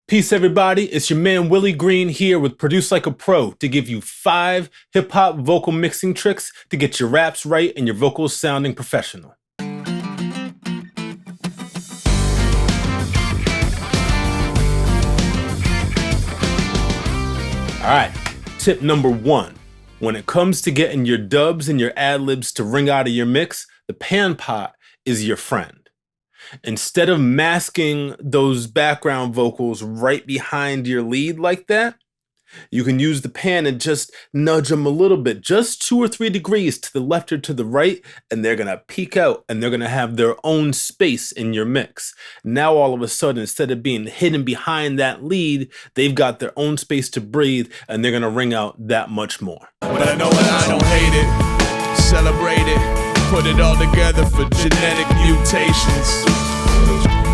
Peace everybody, it's your man Willie Green here with Produce Like a Pro to give you 5 hip-hop vocal mixing tricks to get your raps right and your vocals sounding professional. Alright, tip number 1. When it comes to getting your dubs and your ad-libs to ring out of your mix, the pan pot is your friend. Instead of masking those background vocals right behind your lead like that, you can use the pan and just nudge them a little bit, just 2 or 3 degrees to the left or to the right, and they're gonna peek out and they're gonna have their own space in your mix. Now all of a sudden, instead of being hidden behind that lead, they've got their own space to breathe and they're gonna ring out that much more. But I know I don't hate it, celebrate it. Put it all together for genetic mutations.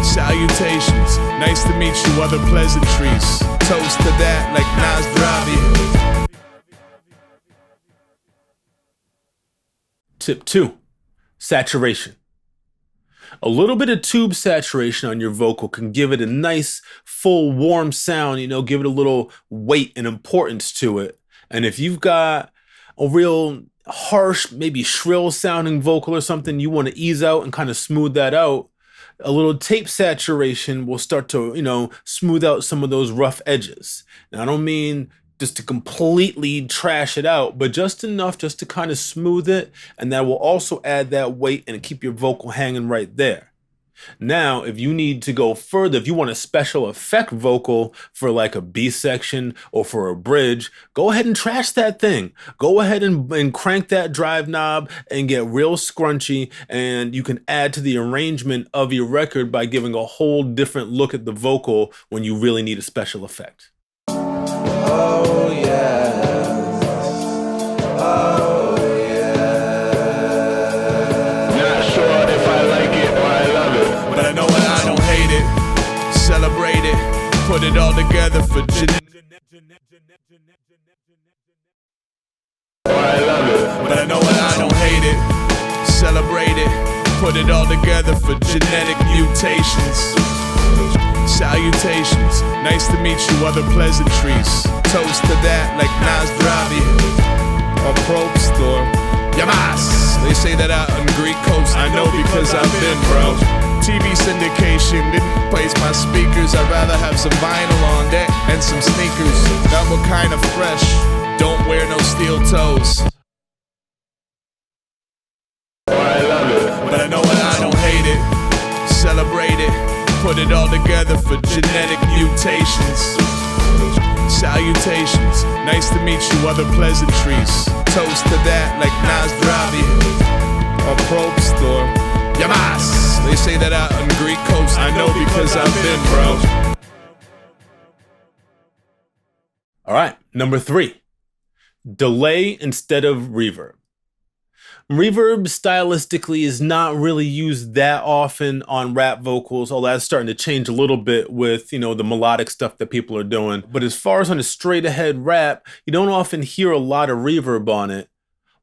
Salutations, nice to meet you, other pleasantries. Toast to that like Nas Dravi. Tip 2, saturation. A little bit of tube saturation on your vocal can give it a nice, full, warm sound, give it a little weight and importance to it. And if you've got a real harsh, maybe shrill sounding vocal or something, you want to ease out and kind of smooth that out, a little tape saturation will start to, smooth out some of those rough edges. Now, I don't mean just to completely trash it out, but just enough just to kind of smooth it, and that will also add that weight and keep your vocal hanging right there. Now, if you need to go further, if you want a special effect vocal for like a B section or for a bridge, go ahead and trash that thing. Go ahead and crank that drive knob and get real scrunchy, and you can add to the arrangement of your record by giving a whole different look at the vocal when you really need a special effect. Oh yeah. Oh. Celebrate it, put it all together for I love it. But I know I don't hate it. Celebrate it, put it all together for genetic mutations. Salutations, nice to meet you, other pleasantries. Toast to that like Nas Dravi. Or Probst or Yamas. They say that out on Greek coast. I know because I've been, bro. TV syndication didn't place my speakers. I'd rather have some vinyl on deck and some sneakers that were kind of fresh. Don't wear no steel toes. I love it. But I know I don't hate it. Celebrate it. Put it all together for genetic mutations. Salutations. Nice to meet you, other pleasantries. Toast to that like Nas Dravi. Or Probst or Yamas. They say that out on Greek coast. I know because I've been, bro. All right, number 3, delay instead of reverb. Reverb stylistically is not really used that often on rap vocals, although that's starting to change a little bit with, the melodic stuff that people are doing. But as far as on a straight ahead rap, you don't often hear a lot of reverb on it.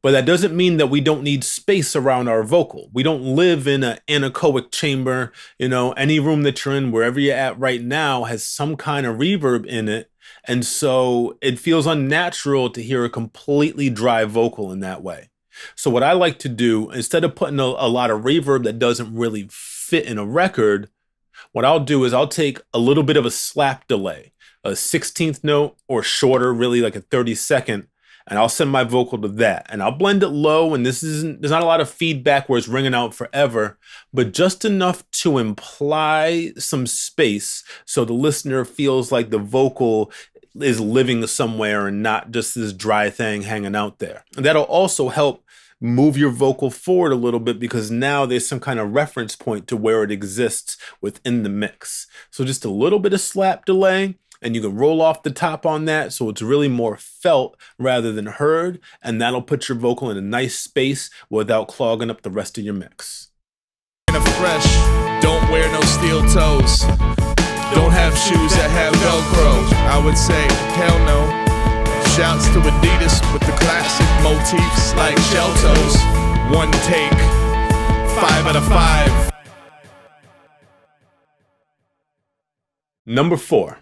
But that doesn't mean that we don't need space around our vocal. We don't live in an anechoic chamber. Any room that you're in, wherever you're at right now, has some kind of reverb in it. And so it feels unnatural to hear a completely dry vocal in that way. So what I like to do, instead of putting a lot of reverb that doesn't really fit in a record, what I'll do is I'll take a little bit of a slap delay, a 16th note or shorter, really like a 32nd, and I'll send my vocal to that. And I'll blend it low, and there's not a lot of feedback where it's ringing out forever, but just enough to imply some space so the listener feels like the vocal is living somewhere and not just this dry thing hanging out there. And that'll also help move your vocal forward a little bit because now there's some kind of reference point to where it exists within the mix. So just a little bit of slap delay, and you can roll off the top on that so it's really more felt rather than heard, and that'll put your vocal in a nice space without clogging up the rest of your mix. Fresh, don't wear no steel toes. Don't have shoes that have Velcro. I would say, hell no. Shouts to Adidas with the classic motifs like shell toes. One take, 5 out of 5. Number 4,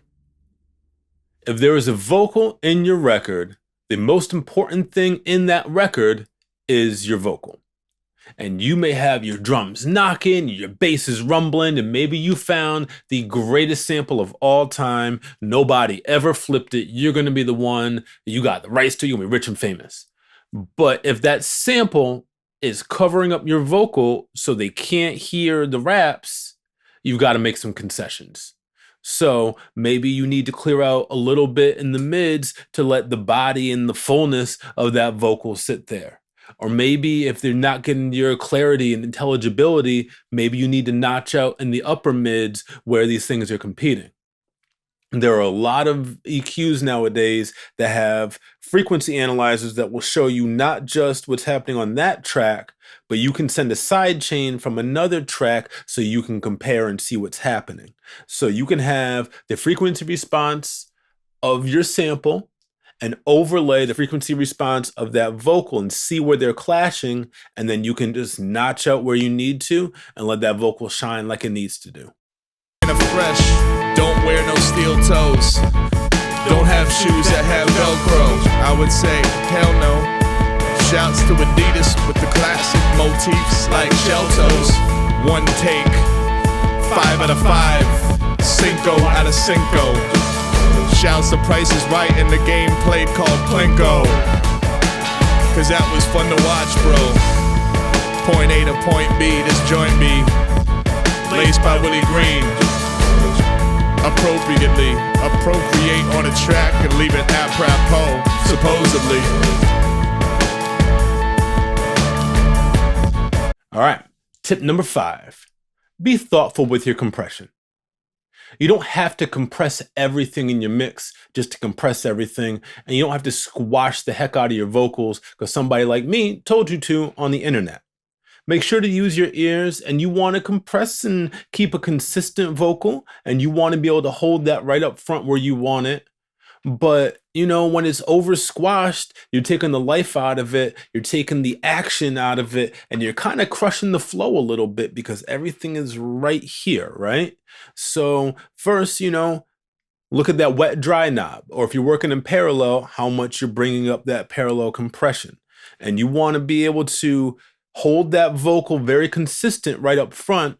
If there is a vocal in your record, the most important thing in that record is your vocal. And you may have your drums knocking, your bass is rumbling, and maybe you found the greatest sample of all time. Nobody ever flipped it. You're going to be the one. You got the rights to. You're going to be rich and famous. But if that sample is covering up your vocal so they can't hear the raps, you've got to make some concessions. So maybe you need to clear out a little bit in the mids to let the body and the fullness of that vocal sit there. Or maybe if they're not getting your clarity and intelligibility, maybe you need to notch out in the upper mids where these things are competing. There are a lot of EQs nowadays that have frequency analyzers that will show you not just what's happening on that track, but you can send a side chain from another track so you can compare and see what's happening. So you can have the frequency response of your sample and overlay the frequency response of that vocal and see where they're clashing, and then you can just notch out where you need to and let that vocal shine like it needs to do. Fresh, don't wear no steel toes, don't have shoes that have Velcro. I would say hell no. Shouts to Adidas with the classic motifs like shell toes. One take, 5 out of 5, Cinco out of Cinco. Shouts to Price is Right in the game played called Plinko, cause that was fun to watch, bro. Point A to point B, this joint be laced by Willie Green. Appropriately, appropriate on a track and leave it apropos, supposedly. All right, tip number 5, be thoughtful with your compression. You don't have to compress everything in your mix just to compress everything, and you don't have to squash the heck out of your vocals because somebody like me told you to on the internet. Make sure to use your ears, and you want to compress and keep a consistent vocal, and you want to be able to hold that right up front where you want it. But, you know, when it's over squashed, you're taking the life out of it, you're taking the action out of it, and you're kind of crushing the flow a little bit because everything is right here, right? So first, you know, look at that wet dry knob, or if you're working in parallel, how much you're bringing up that parallel compression. And you want to be able to hold that vocal very consistent right up front,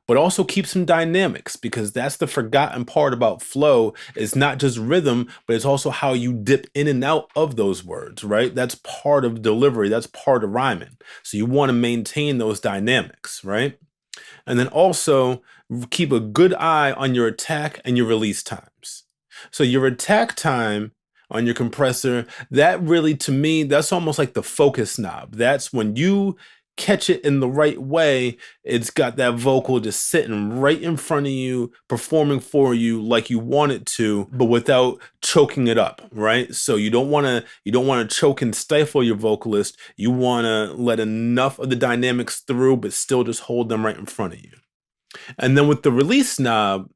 but also keep some dynamics, because that's the forgotten part about flow. It's not just rhythm, but it's also how you dip in and out of those words, right? That's part of delivery. That's part of rhyming. So you want to maintain those dynamics, right? And then also keep a good eye on your attack and your release times. So your attack time on your compressor, that really, to me, that's almost like the focus knob. That's when you catch it in the right way, it's got that vocal just sitting right in front of you, performing for you like you want it to, but without choking it up, right? So you don't want to choke and stifle your vocalist. You want to let enough of the dynamics through, but still just hold them right in front of you. And then with the release knob,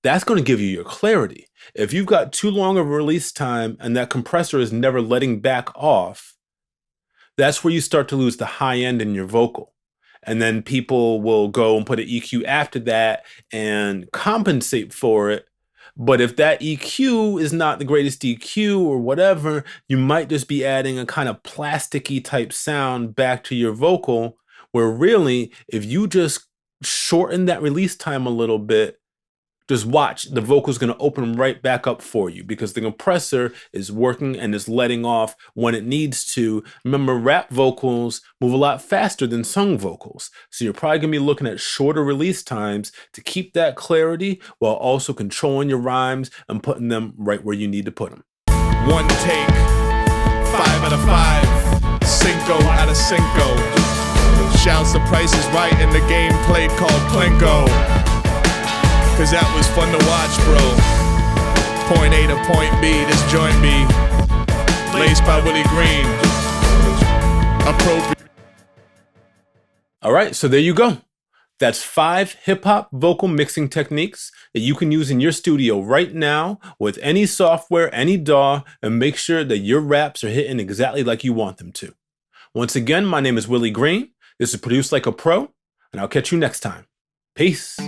that's going to give you your clarity. If you've got too long of a release time and that compressor is never letting back off, that's where you start to lose the high end in your vocal. And then people will go and put an EQ after that and compensate for it. But if that EQ is not the greatest EQ or whatever, you might just be adding a kind of plasticky type sound back to your vocal, where really, if you just shorten that release time a little bit, just watch, the vocal's going to open right back up for you because the compressor is working and is letting off when it needs to. Remember, rap vocals move a lot faster than sung vocals. So you're probably going to be looking at shorter release times to keep that clarity while also controlling your rhymes and putting them right where you need to put them. One take, 5 out of 5, Cinco out of Cinco. Shouts to Price is Right in the game played called Plinko, cause that was fun to watch, bro. Point A to point B, this joint be laced by Willie Green. Appropriate. All right, so there you go. That's 5 hip-hop vocal mixing techniques that you can use in your studio right now with any software, any DAW, and make sure that your raps are hitting exactly like you want them to. Once again, my name is Willie Green. This is Produced Like a Pro, and I'll catch you next time. Peace.